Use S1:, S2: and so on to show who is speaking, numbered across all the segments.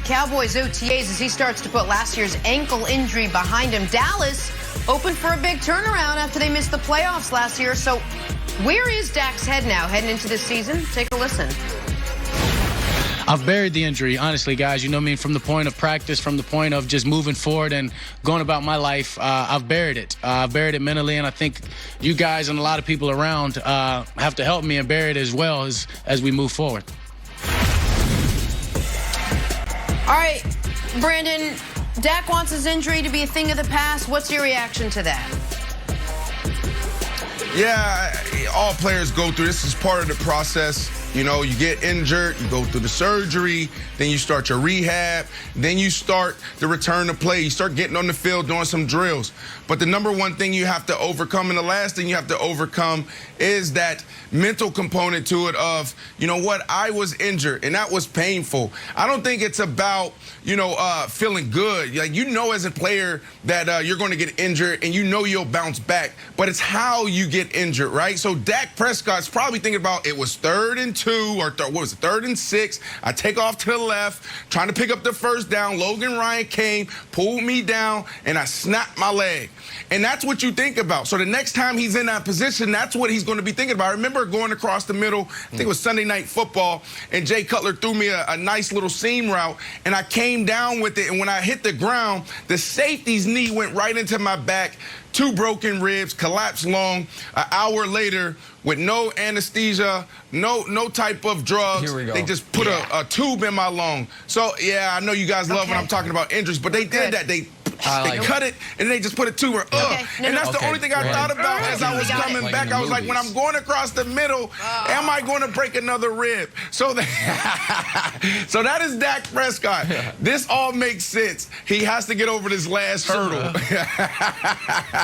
S1: Cowboys OTAs as he starts to put last year's ankle injury behind him. Dallas open for a big turnaround after they missed the playoffs last year. So where is Dak's head now heading into this season? Take a listen.
S2: I've buried the injury, honestly, guys. You know what I mean? From the point of practice, from the point of just moving forward and going about my life, I've buried it. I've buried it mentally, and I think you guys and a lot of people around have to help me and bury it as well as we move forward.
S1: All right, Brandon, Dak wants his injury to be a thing of the past. What's your reaction to that?
S3: Yeah, all players go through this. Is part of the process. You know, you get injured, you go through the surgery, then you start your rehab, then you start the return to play. You start getting on the field, doing some drills. But the number one thing you have to overcome, and the last thing you have to overcome, is that mental component to it of, you know what, I was injured, and that was painful. I don't think it's about, you know, feeling good. Like, you know as a player that you're going to get injured, and you know you'll bounce back. But it's how you get injured, right? So Dak Prescott's probably thinking about, it was 3rd and 2, or what was it, 3rd and 6. I take off to the left, trying to pick up the first down. Logan Ryan came, pulled me down, and I snapped my leg. And that's what you think about. So the next time he's in that position, that's what he's going to be thinking about. I remember going across the middle, I think it was Sunday Night Football, and Jay Cutler threw me a nice little seam route, and I came down with it, and when I hit the ground, the safety's knee went right into my back. 2 broken ribs, collapsed lung. An hour later, with no anesthesia, no type of drugs, they just put a tube in my lung. So, yeah, I know you guys love when I'm talking about injuries, but they did that. They cut it, and they just put a tube. And that's the only thing I thought about as I was coming back. I was like, when I'm going across the middle, am I going to break another rib? So that is Dak Prescott. This all makes sense. He has to get over this last hurdle.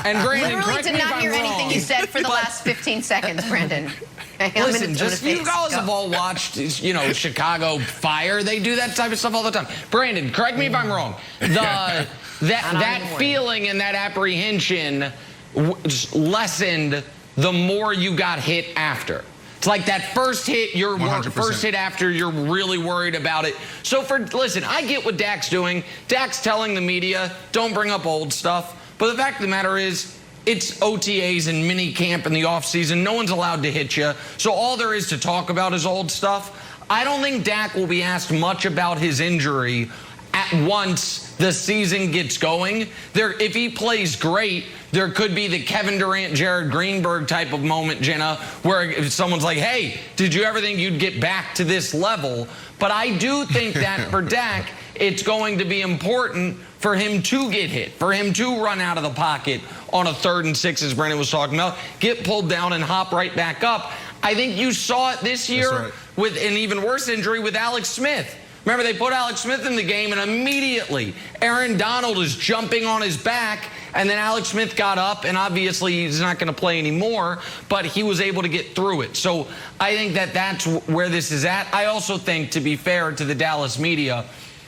S4: And Brandon,
S1: literally did not hear anything you said for the last 15 seconds, Brandon.
S4: Listen, just you guys have all watched, you know, Chicago Fire. They do that type of stuff all the time. Brandon, correct me if I'm wrong. That feeling and that apprehension lessened the more you got hit after. It's like that first hit, first hit after, you're really worried about it. So listen, I get what Dak's doing. Dak's telling the media, don't bring up old stuff. But the fact of the matter is, it's OTAs and mini camp in the offseason. No one's allowed to hit you. So all there is to talk about is old stuff. I don't think Dak will be asked much about his injury once the season gets going. If he plays great, there could be the Kevin Durant, Jared Greenberg type of moment, Jenna, where if someone's like, hey, did you ever think you'd get back to this level? But I do think that for Dak, it's going to be important for him to get hit, for him to run out of the pocket on a 3rd and 6, as Brandon was talking about, get pulled down and hop right back up. I think you saw it this year with an even worse injury with Alex Smith. Remember, they put Alex Smith in the game, and immediately Aaron Donald is jumping on his back, and then Alex Smith got up, and obviously he's not going to play anymore, but he was able to get through it. So I think that that's where this is at. I also think, to be fair to the Dallas media,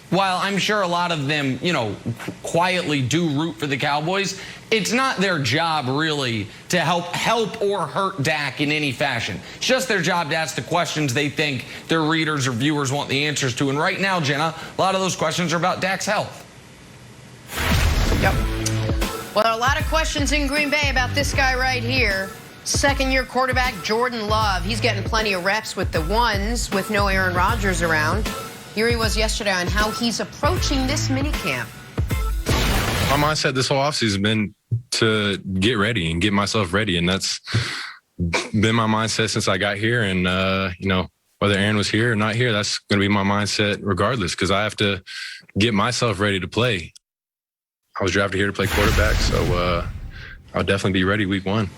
S4: while I'm sure a lot of them, you know, quietly do root for the Cowboys, it's not their job really to help or hurt Dak in any fashion. It's just their job to ask the questions they think their readers or viewers want the answers to. And right now, Jenna, a lot of those questions are about Dak's health.
S1: Yep. Well, a lot of questions in Green Bay about this guy right here. Second-year quarterback Jordan Love. He's getting plenty of reps with the ones with no Aaron Rodgers around. Here he was yesterday on how he's approaching this minicamp.
S5: My mindset this whole offseason has been to get ready and get myself ready, and that's been my mindset since I got here. And, you know, whether Aaron was here or not here, that's going to be my mindset regardless, because I have to get myself ready to play. I was drafted here to play quarterback, so I'll definitely be ready week 1.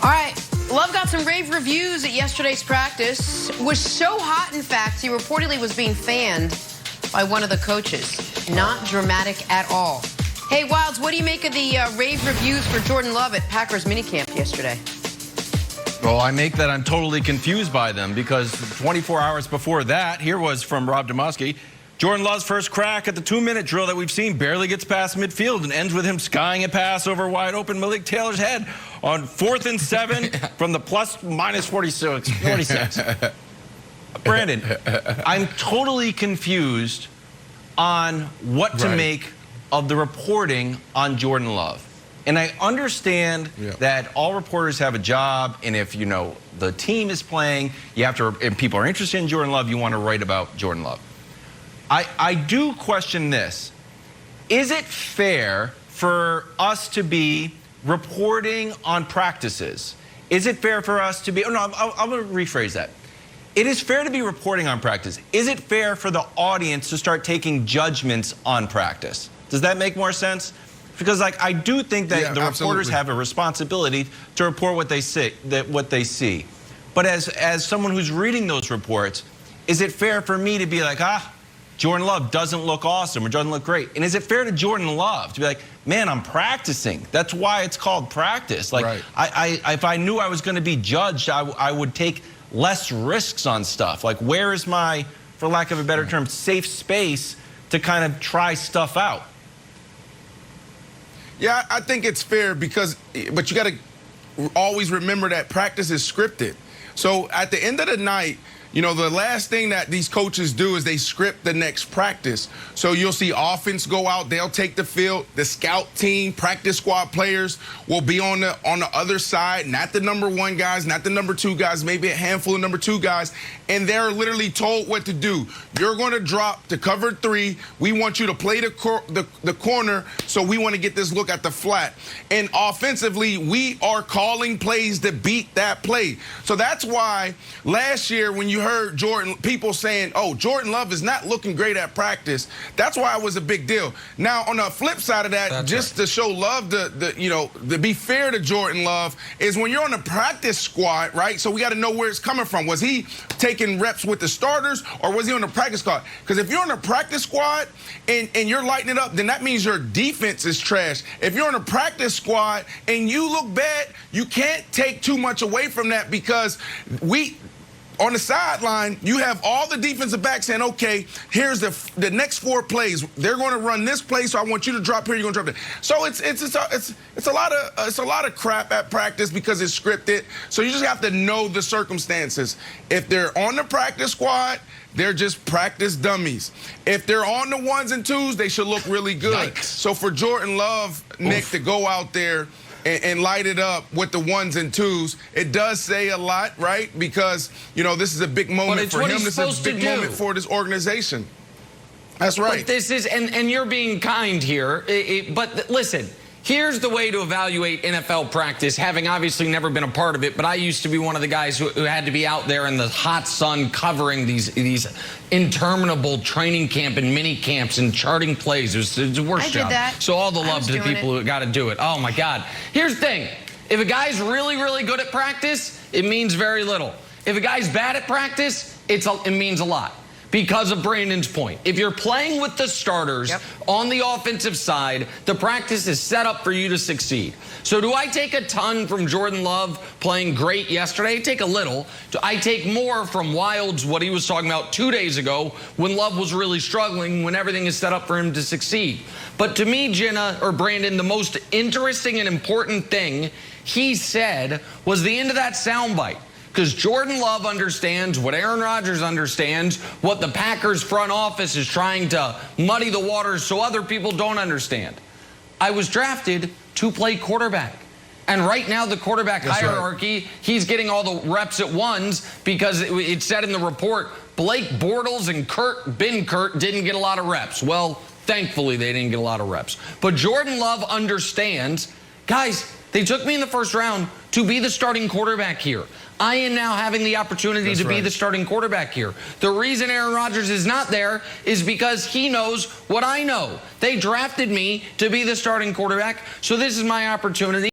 S1: All right. Love got some rave reviews at yesterday's practice. Was so hot, in fact, he reportedly was being fanned by one of the coaches. Not dramatic at all. Hey, Wilds, what do you make of the rave reviews for Jordan Love at Packers minicamp yesterday?
S6: Well, I make that I'm totally confused by them, because 24 hours before that, here was from Rob Demusky. Jordan Love's first crack at the 2-minute drill that we've seen barely gets past midfield and ends with him skying a pass over wide open Malik Taylor's head on 4th and 7 from the plus minus 46. Brandon, I'm totally confused on what to make of the reporting on Jordan Love. And I understand that all reporters have a job, and if, you know, the team is playing, you have to, if people are interested in Jordan Love, you want to write about Jordan Love. I do question this. Is it fair for us to be reporting on practices? Is it fair for us to be, I'm going to rephrase that. It is fair to be reporting on practice. Is it fair for the audience to start taking judgments on practice? Does that make more sense? Because, like, I do think that the reporters have a responsibility to report what they see. But as someone who's reading those reports, is it fair for me to be like, Jordan Love doesn't look awesome or doesn't look great? And is it fair to Jordan Love to be like, man, I'm practicing. That's why it's called practice. Like, if I knew I was going to be judged, I would take less risks on stuff. Like, where is my, for lack of a better term, safe space to kind of try stuff out?
S3: Yeah, I think it's fair because, but you got to always remember that practice is scripted. So at the end of the night, you know, the last thing that these coaches do is they script the next practice. So you'll see offense go out, they'll take the field, the scout team, practice squad players will be on the other side, not the number 1 guys, not the number 2 guys, maybe a handful of number 2 guys, and they're literally told what to do. You're going to drop to cover 3. We want you to play the corner, so we want to get this look at the flat. And offensively, we are calling plays to beat that play. So that's why last year when you heard people saying, oh, Jordan Love is not looking great at practice, that's why it was a big deal. Now, on the flip side of that, to show love, to be fair to Jordan Love, is when you're on the practice squad, right? So we got to know where it's coming from. Was he taking reps with the starters, or was he on the practice squad? Because if you're on the practice squad and you're lighting it up, then that means your defense is trash. If you're on a practice squad and you look bad, you can't take too much away from that, because on the sideline, you have all the defensive backs saying, okay, here's the next 4 plays. They're going to run this play, so I want you to drop here, you're going to drop there. So it's a lot of crap at practice because it's scripted. So you just have to know the circumstances. If they're on the practice squad, they're just practice dummies. If they're on the 1s and 2s, they should look really good. Yikes. So for Jordan Love, Nick, to go out there and light it up with the 1s and 2s, it does say a lot, right? Because, you know, this is a big moment for him. This is a big moment for this organization. That's right.
S4: But this is, and you're being kind here, but listen, here's the way to evaluate NFL practice, having obviously never been a part of it, but I used to be one of the guys who had to be out there in the hot sun covering these interminable training camp and mini camps and charting plays. It was the worst job. So all the love to the people who got to do it. Oh, my God. Here's the thing. If a guy's really, really good at practice, it means very little. If a guy's bad at practice, it means a lot. Because of Brandon's point. If you're playing with the starters on the offensive side, the practice is set up for you to succeed. So do I take a ton from Jordan Love playing great yesterday? I take a little. I take more from Wilds, what he was talking about 2 days ago, when Love was really struggling, when everything is set up for him to succeed. But to me, Brandon, the most interesting and important thing he said was the end of that soundbite. Because Jordan Love understands what Aaron Rodgers understands, what the Packers front office is trying to muddy the waters so other people don't understand. I was drafted to play quarterback. And right now, the quarterback hierarchy, he's getting all the reps at 1s because it said in the report, Blake Bortles and Kurt didn't get a lot of reps. Well, thankfully, they didn't get a lot of reps. But Jordan Love understands, guys, they took me in the first round to be the starting quarterback here. I am now having the opportunity to be the starting quarterback here. The reason Aaron Rodgers is not there is because he knows what I know. They drafted me to be the starting quarterback, so this is my opportunity.